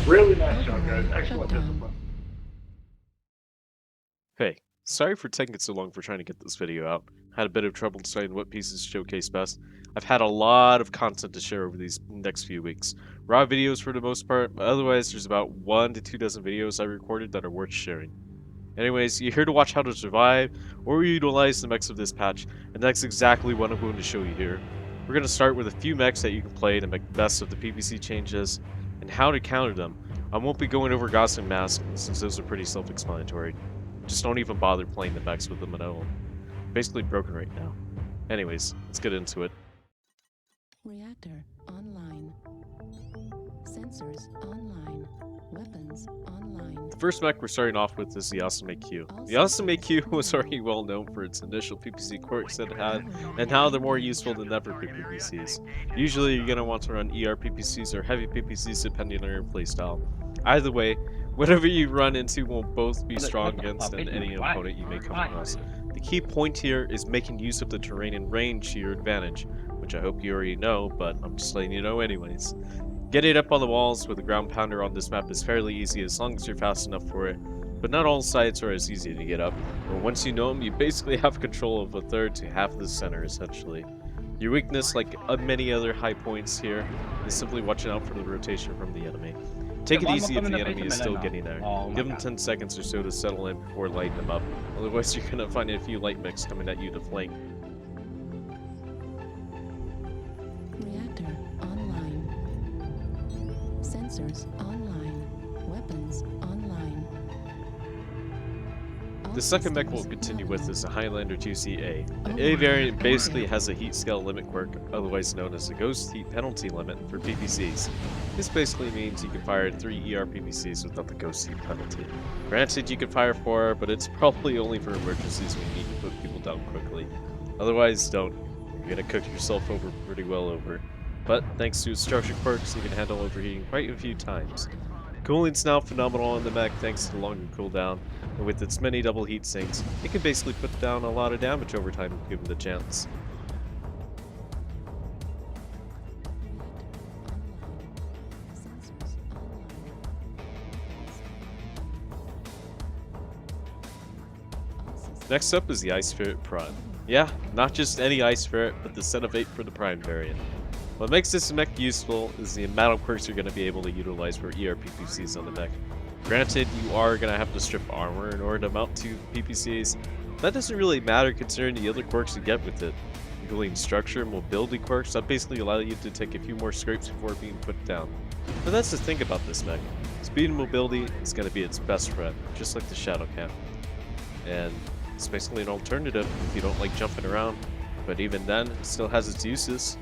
Really nice job, guys. Excellent discipline. Hey, sorry for taking so long for trying to get this video out. Had a bit of trouble deciding what pieces to showcase best. I've had a lot of content to share over these next few weeks. Raw videos for the most part, but otherwise there's about 1 to 2 dozen videos I recorded that are worth sharing. Anyways, you're here to watch how to survive or utilize the mechs of this patch, and that's exactly what I'm going to show you here. We're going to start with a few mechs that you can play to make the best of the PvC changes, and how to counter them. I won't be going over Gauss and Mask, since those are pretty self-explanatory. Just don't even bother playing the mechs with them at all. Basically broken right now. Anyways, let's get into it. Reactor online. Sensors online. Weapons online. The first mech we're starting off with is the IIC-A. The IIC-A was already well known for its initial PvC quirks that it had, and now they're more useful than ever for PvCs. Usually you're going to want to run ER PvCs or heavy PvCs depending on your playstyle. Either way, whatever you run into will both be strong against any opponent you may come across. The key point here is making use of the terrain and range to your advantage, which I hope you already know, but I'm just letting you know anyways. Getting up on the walls with a ground pounder on this map is fairly easy as long as you're fast enough for it, but not all sides are as easy to get up, but once you know them, you basically have control of a third to half of the center essentially. Your weakness, like many other high points here, is simply watching out for the rotation from the enemy. Take it easy if the enemy is still getting there. Give them 10 seconds or so to settle in before lighting them up, otherwise you're gonna find a few light mechs coming at you to flank. Reactor online. Sensors online. Weapons online. The second mech we'll continue with is the Highlander IIC-A. The A variant basically has a heat scale limit quirk, otherwise known as the ghost heat penalty limit for PvCs. This basically means you can fire 3 ER PvCs without the ghost heat penalty. Granted, you can fire 4, but it's probably only for emergencies when you need to put people down quickly. Otherwise, don't. You're gonna cook yourself over pretty well over. But thanks to its structure quirks, you can handle overheating quite a few times. Cooling's now phenomenal on the mech thanks to the longer cooldown, and with its many double heat sinks, it can basically put down a lot of damage over time if given the chance. Next up is the Ferret Prime. Yeah, not just any Ice Ferret, but the set of 8 for the Prime variant. What makes this mech useful is the amount of quirks you're going to be able to utilize for ER PvCs on the mech. Granted, you are going to have to strip armor in order to mount 2 PvCs. That doesn't really matter considering the other quirks you get with it, including structure and mobility quirks that basically allow you to take a few more scrapes before being put down. But that's the thing about this mech. Speed and mobility is going to be its best friend, just like the Shadowcat. And it's basically an alternative if you don't like jumping around, but even then, it still has its uses.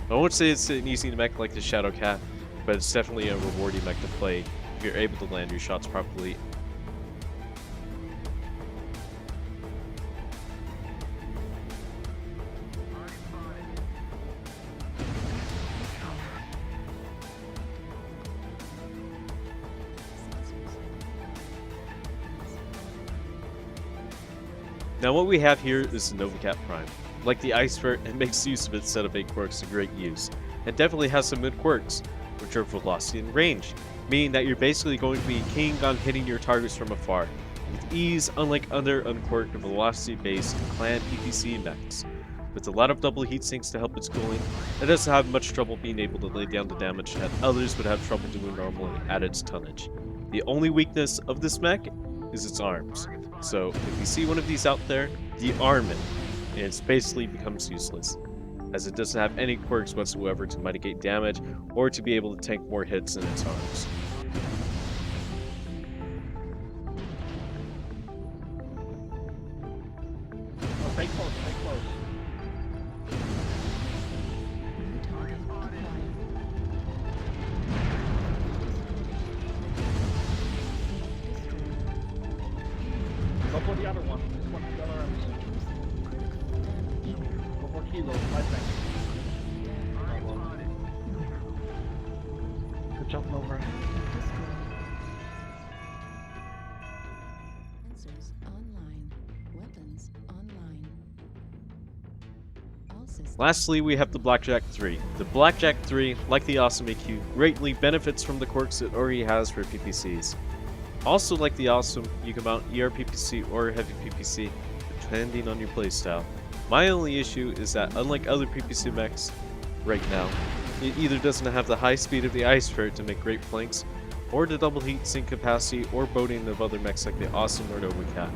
I won't say it's an easy mech like the Shadowcat, but it's definitely a rewarding mech to play if you're able to land your shots properly. Now what we have here is the Novacat Prime. Like the Ice Ferret, it makes use of its set of 8 quirks to great use, and definitely has some good quirks, which are velocity and range, meaning that you're basically going to be keen on hitting your targets from afar, with ease unlike other unquirked velocity-based clan PvC mechs. With a lot of double heat sinks to help its cooling, it doesn't have much trouble being able to lay down the damage that others would have trouble doing normally at its tonnage. The only weakness of this mech is its arms, so if you see one of these out there, de-arm it, and it basically becomes useless, as it doesn't have any quirks whatsoever to mitigate damage or to be able to tank more hits in its arms. Oh, stay close, stay close. Go for the other one. This one, the other arms. Go for kilos, I think. Good jumping over. Sensors online. Weapons online. All systems Lastly, we have the Blackjack III. The Blackjack III, like the Awesome AQ, greatly benefits from the quirks it already has for PPCs. Also, like the Awesome, you can mount ER PPC or Heavy PPC, depending on your playstyle. My only issue is that, unlike other PPC mechs right now, it either doesn't have the high speed of the Ice Ferret to make great flanks, or the double heat sink capacity or boating of other mechs like the Awesome or Novacat.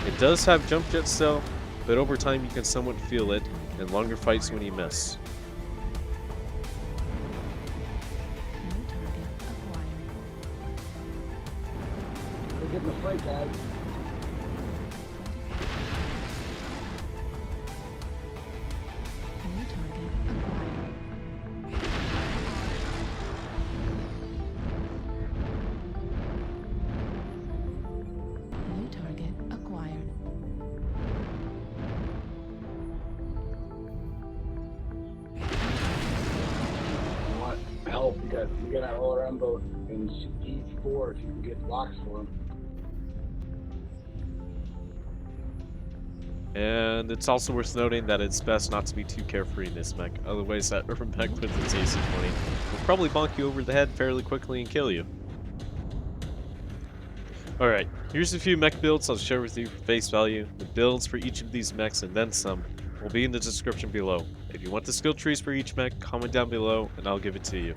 It does have jump jets though, but over time you can somewhat feel it, and longer fights when you miss. New target acquired. We're getting the fight, guys. New target acquired. New target acquired. Want help? You got an ORM boat in E4 if you can get blocks for them. And it's also worth noting that it's best not to be too carefree in this mech, otherwise that mech with its AC-20 will probably bonk you over the head fairly quickly and kill you. Alright, here's a few mech builds I'll share with you for face value. The builds for each of these mechs and then some will be in the description below. If you want the skill trees for each mech, comment down below and I'll give it to you.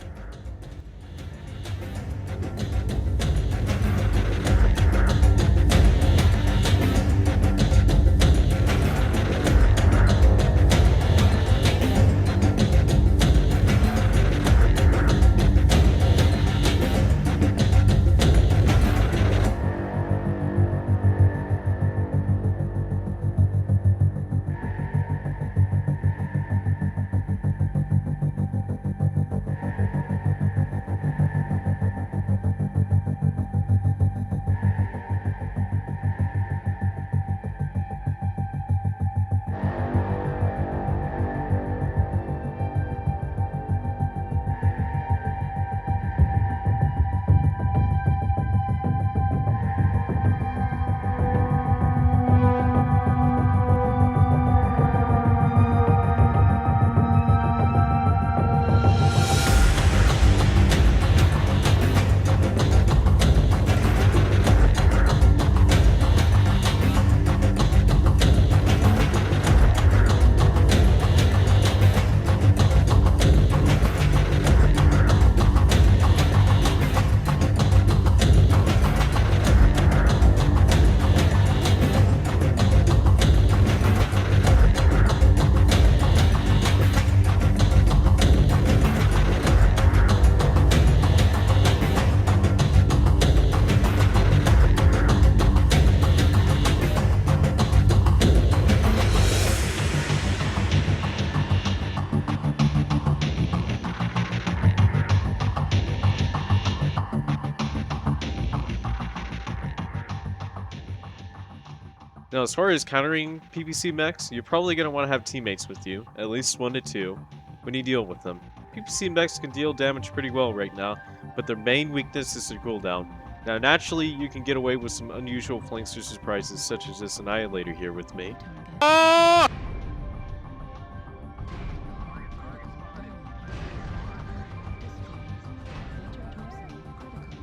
Now, as far as countering PPC mechs, you're probably going to want to have teammates with you, at least 1 to 2, when you deal with them. PPC mechs can deal damage pretty well right now, but their main weakness is their cooldown. Now, naturally, you can get away with some unusual flanks or surprises, such as this Annihilator here with me. Target.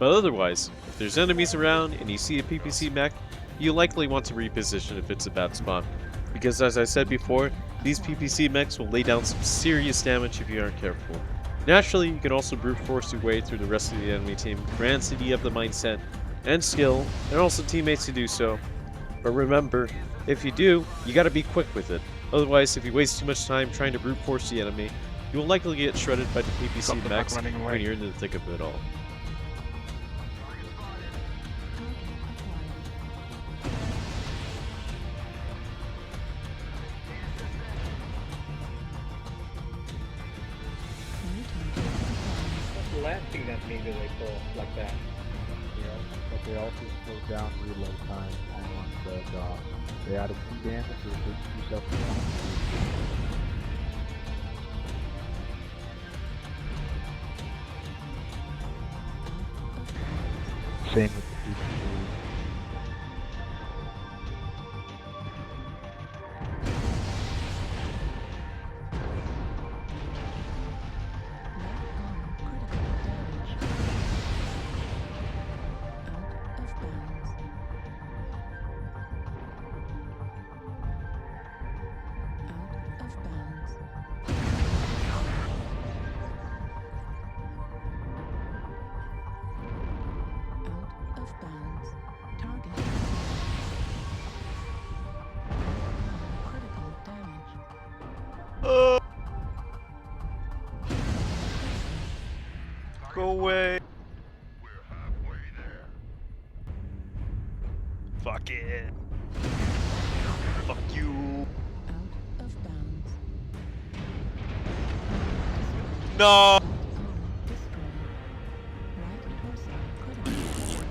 But otherwise, if there's enemies around and you see a PPC mech, you likely want to reposition if it's a bad spot. Because as I said before, these PPC mechs will lay down some serious damage if you aren't careful. Naturally, you can also brute force your way through the rest of the enemy team, granted you have the mindset and skill, and also teammates to do so. But remember, if you do, you gotta be quick with it. Otherwise, if you waste too much time trying to brute force the enemy, you will likely get shredded by the PPC mechs when you're in the thick of it all. What's the last thing that made the way pull like that? But they also slowed down reload time on the dog. They added 2 damage to the first 2 seconds. Same with the PPC. Go away. Fuck it. Fuck you. Out of bounds. No. Right arm destroyed. Right torso critical.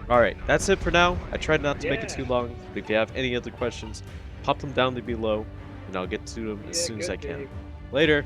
Alright, that's it for now. I tried not to make it Yeah. too long, but if you have any other questions, pop them down below, and I'll get to them as Yeah, soon as good, I can. Dave. Later.